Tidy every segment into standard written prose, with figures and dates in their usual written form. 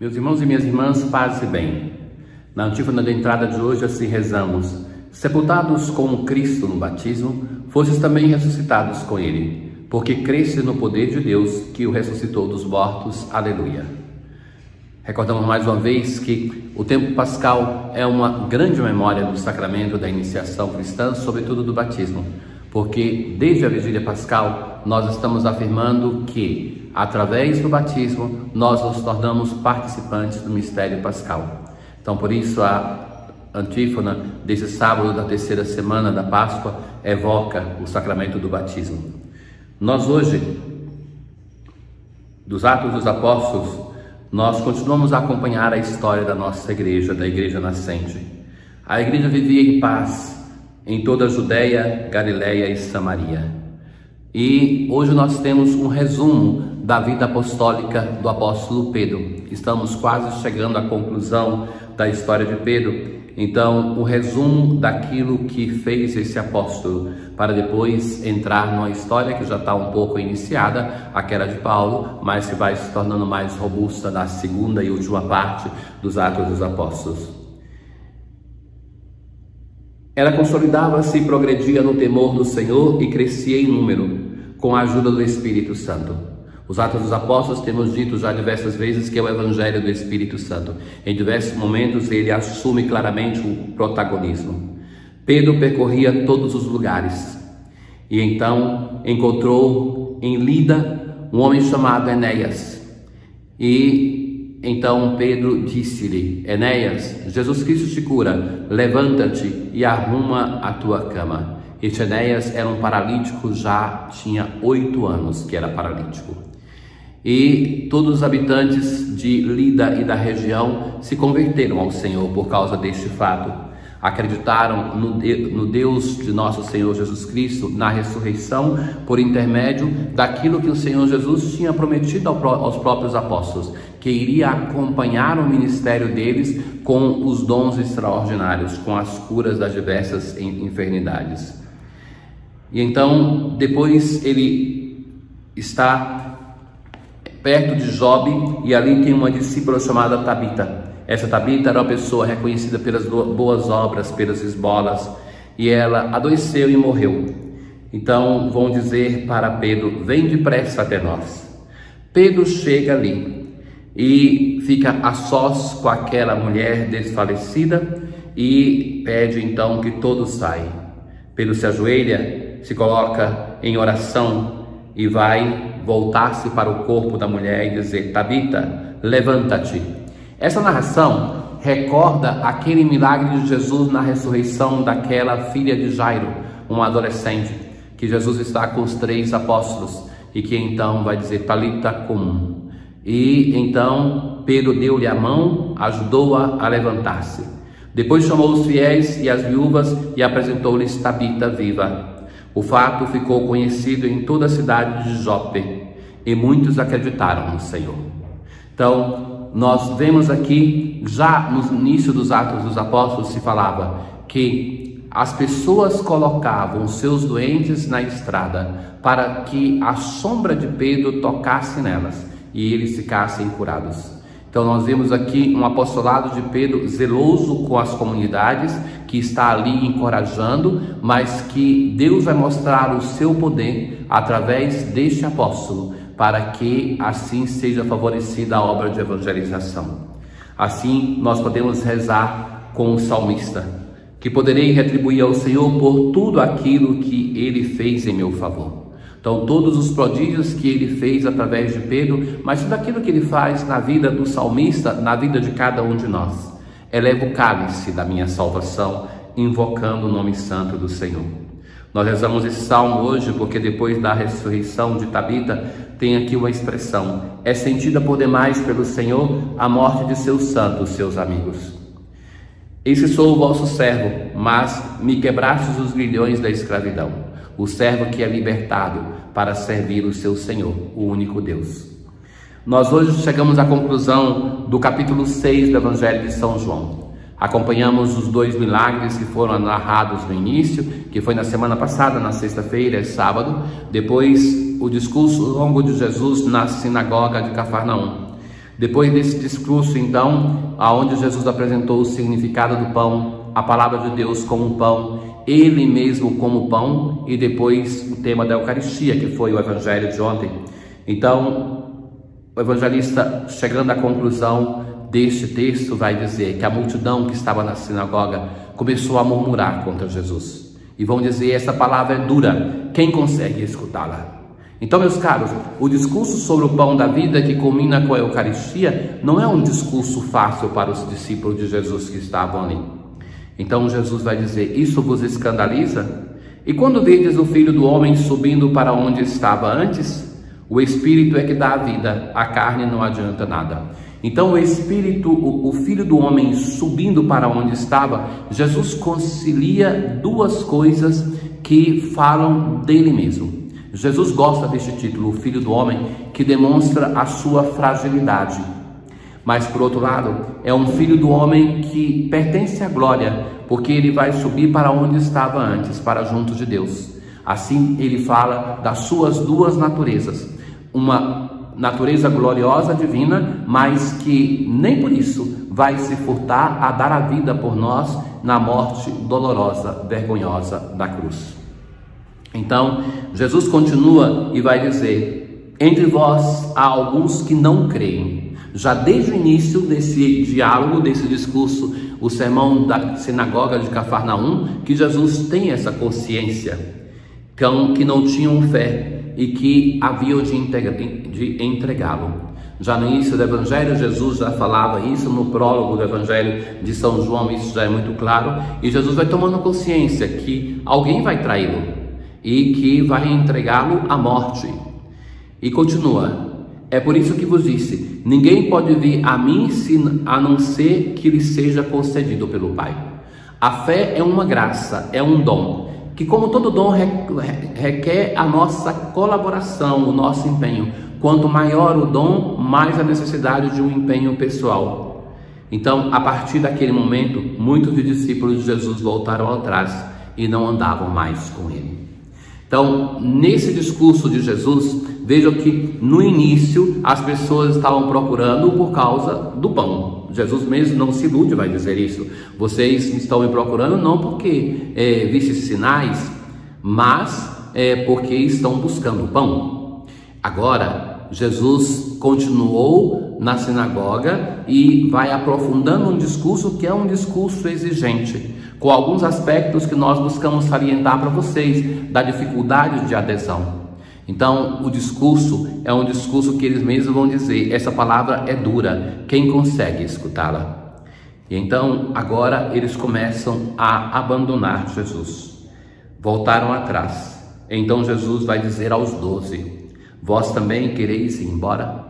Meus irmãos e minhas irmãs, paz e bem. Na antífona da entrada de hoje assim rezamos: sepultados com Cristo no batismo, fostes também ressuscitados com Ele, porque creste no poder de Deus que o ressuscitou dos mortos. Aleluia. Recordamos mais uma vez que o tempo pascal é uma grande memória do sacramento da iniciação cristã, sobretudo do batismo, porque desde a vigília pascal nós estamos afirmando que através do batismo nós nos tornamos participantes do mistério pascal. Então, por isso a antífona desse sábado da terceira semana da Páscoa evoca o sacramento do batismo. Nós hoje, dos Atos dos Apóstolos, nós continuamos a acompanhar a história da nossa igreja, da igreja nascente. A igreja vivia em paz em toda a Judéia, Galiléia e Samaria. E hoje nós temos um resumo da vida apostólica do apóstolo Pedro. Estamos quase chegando à conclusão da história de Pedro. Então, o resumo daquilo que fez esse apóstolo, para depois entrar numa história que já está um pouco iniciada, aquela de Paulo, mas que vai se tornando mais robusta na segunda e última parte dos Atos dos Apóstolos. Ela consolidava-se e progredia no temor do Senhor e crescia em número, com a ajuda do Espírito Santo. Os Atos dos Apóstolos, temos dito já diversas vezes que é o Evangelho do Espírito Santo. Em diversos momentos ele assume claramente o protagonismo. Pedro percorria todos os lugares e então encontrou em Lida um homem chamado Enéas. E então Pedro disse-lhe: Enéas, Jesus Cristo te cura, levanta-te e arruma a tua cama. Este Enéas era um paralítico, já tinha 8 anos que era paralítico. E todos os habitantes de Lida e da região se converteram ao Senhor por causa deste fato. Acreditaram no Deus de nosso Senhor Jesus Cristo, na ressurreição, por intermédio daquilo que o Senhor Jesus tinha prometido aos próprios apóstolos, que iria acompanhar o ministério deles com os dons extraordinários, com as curas das diversas enfermidades. E então, depois ele está perto de Jope e ali tem uma discípula chamada Tabita. Essa Tabita era uma pessoa reconhecida pelas boas obras, pelas esmolas, e ela adoeceu e morreu. Então vão dizer para Pedro: vem depressa até nós. Pedro chega ali e fica a sós com aquela mulher desfalecida e pede então que todos saiam. Pedro se ajoelha, se coloca em oração e vai voltar-se para o corpo da mulher e dizer: Tabita, levanta-te. Essa narração recorda aquele milagre de Jesus na ressurreição daquela filha de Jairo, uma adolescente, que Jesus está com os 3 apóstolos e que então vai dizer: Talita cum. E então Pedro deu-lhe a mão, ajudou-a a levantar-se. Depois chamou os fiéis e as viúvas e apresentou-lhes Tabita viva. O fato ficou conhecido em toda a cidade de Jope e muitos acreditaram no Senhor. Então, nós vemos aqui, já no início dos Atos dos Apóstolos, se falava que as pessoas colocavam seus doentes na estrada para que a sombra de Pedro tocasse nelas e eles ficassem curados. Então nós vemos aqui um apostolado de Pedro zeloso com as comunidades, que está ali encorajando, mas que Deus vai mostrar o seu poder através deste apóstolo, para que assim seja favorecida a obra de evangelização. Assim nós podemos rezar com o salmista: que poderei retribuir ao Senhor por tudo aquilo que Ele fez em meu favor. Então, todos os prodígios que ele fez através de Pedro, mas tudo aquilo que ele faz na vida do salmista, na vida de cada um de nós. Eleva o cálice da minha salvação, invocando o nome santo do Senhor. Nós rezamos esse salmo hoje porque depois da ressurreição de Tabita, tem aqui uma expressão: é sentida por demais pelo Senhor a morte de seus santos, seus amigos. Esse sou o vosso servo, mas me quebrastes os grilhões da escravidão. O servo que é libertado para servir o seu Senhor, o único Deus. Nós hoje chegamos à conclusão do capítulo 6 do Evangelho de São João. Acompanhamos os 2 milagres que foram narrados no início, que foi na semana passada, na sexta-feira, sábado. Depois, o discurso longo de Jesus na sinagoga de Cafarnaum. Depois desse discurso, então, aonde Jesus apresentou o significado do pão, a palavra de Deus como pão, ele mesmo como pão, e depois o tema da Eucaristia, que foi o Evangelho de ontem. Então, o evangelista, chegando à conclusão deste texto, vai dizer que a multidão que estava na sinagoga começou a murmurar contra Jesus. E vão dizer, essa palavra é dura, quem consegue escutá-la? Então, meus caros, o discurso sobre o pão da vida, que culmina com a Eucaristia, não é um discurso fácil para os discípulos de Jesus que estavam ali. Então Jesus vai dizer, isso vos escandaliza? E quando vedes o Filho do Homem subindo para onde estava antes, o Espírito é que dá a vida, a carne não adianta nada. Então o Espírito, o Filho do Homem subindo para onde estava, Jesus concilia duas coisas que falam dele mesmo. Jesus gosta deste título, o Filho do Homem, que demonstra a sua fragilidade. Mas, por outro lado, é um Filho do Homem que pertence à glória, porque ele vai subir para onde estava antes, para junto de Deus. Assim, ele fala das suas duas naturezas. Uma natureza gloriosa, divina, mas que nem por isso vai se furtar a dar a vida por nós na morte dolorosa, vergonhosa da cruz. Então, Jesus continua e vai dizer, entre vós há alguns que não creem. Já desde o início desse diálogo, desse discurso, o sermão da sinagoga de Cafarnaum, que Jesus tem essa consciência, que não tinham fé e que haviam de entregá-lo. Já no início do Evangelho, Jesus já falava isso, no prólogo do Evangelho de São João, isso já é muito claro, e Jesus vai tomando consciência que alguém vai traí-lo e que vai entregá-lo à morte. E continua, é por isso que vos disse, ninguém pode vir a mim a não ser que lhe seja concedido pelo Pai. A fé é uma graça, é um dom, que como todo dom requer a nossa colaboração, o nosso empenho. Quanto maior o dom, mais a necessidade de um empenho pessoal. Então, a partir daquele momento, muitos dos discípulos de Jesus voltaram atrás e não andavam mais com ele. Então, nesse discurso de Jesus, vejam que no início as pessoas estavam procurando por causa do pão. Jesus mesmo não se ilude, vai dizer isso. Vocês estão me procurando não porque vissem sinais, mas porque estão buscando pão. Agora, Jesus continuou na sinagoga e vai aprofundando um discurso que é um discurso exigente, com alguns aspectos que nós buscamos salientar para vocês, da dificuldade de adesão. Então, o discurso é um discurso que eles mesmos vão dizer, essa palavra é dura, quem consegue escutá-la? E então, agora eles começam a abandonar Jesus, voltaram atrás. Então Jesus vai dizer aos 12, vós também quereis ir embora?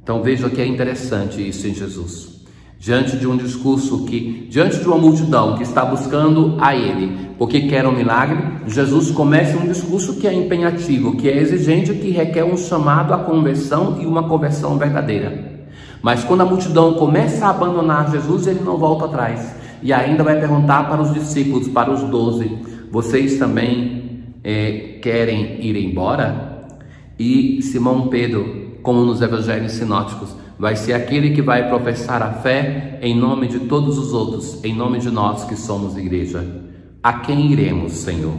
Então veja que é interessante isso em Jesus. Diante de um discurso diante de uma multidão que está buscando a ele, porque quer um milagre, Jesus começa um discurso que é empenhativo, que é exigente, que requer um chamado à conversão e uma conversão verdadeira. Mas quando a multidão começa a abandonar Jesus, ele não volta atrás. E ainda vai perguntar para os discípulos, para os 12, vocês também querem ir embora? E Simão Pedro, como nos evangelhos sinóticos, vai ser aquele que vai professar a fé em nome de todos os outros, em nome de nós que somos igreja. A quem iremos, Senhor?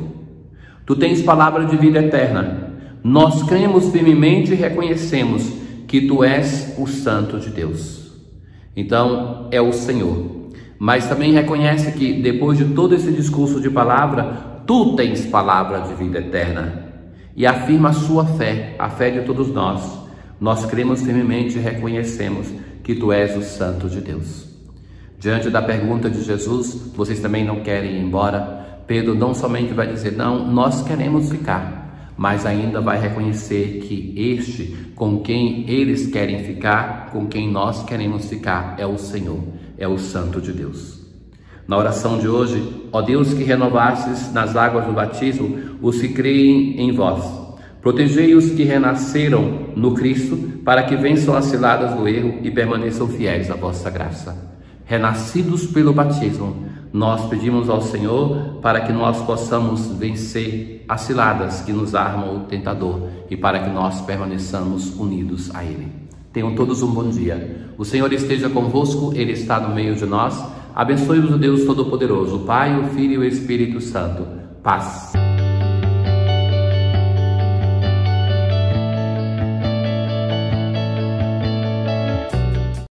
Tu tens palavra de vida eterna. Nós cremos firmemente e reconhecemos que Tu és o Santo de Deus. Então, é o Senhor. Mas também reconhece que depois de todo esse discurso de palavra, Tu tens palavra de vida eterna. E afirma a sua fé, a fé de todos nós. Nós cremos firmemente e reconhecemos que Tu és o Santo de Deus. Diante da pergunta de Jesus, vocês também não querem ir embora? Pedro não somente vai dizer, não, nós queremos ficar, mas ainda vai reconhecer que este com quem eles querem ficar, com quem nós queremos ficar, é o Senhor, é o Santo de Deus. Na oração de hoje, ó Deus que renovastes nas águas do batismo os que creem em vós, protegei os que renasceram no Cristo, para que vençam as ciladas do erro e permaneçam fiéis à vossa graça. Renascidos pelo batismo, nós pedimos ao Senhor para que nós possamos vencer as ciladas que nos armam o tentador e para que nós permaneçamos unidos a Ele. Tenham todos um bom dia. O Senhor esteja convosco, Ele está no meio de nós. Abençoe-vos o Deus Todo-Poderoso, o Pai, o Filho e o Espírito Santo. Paz.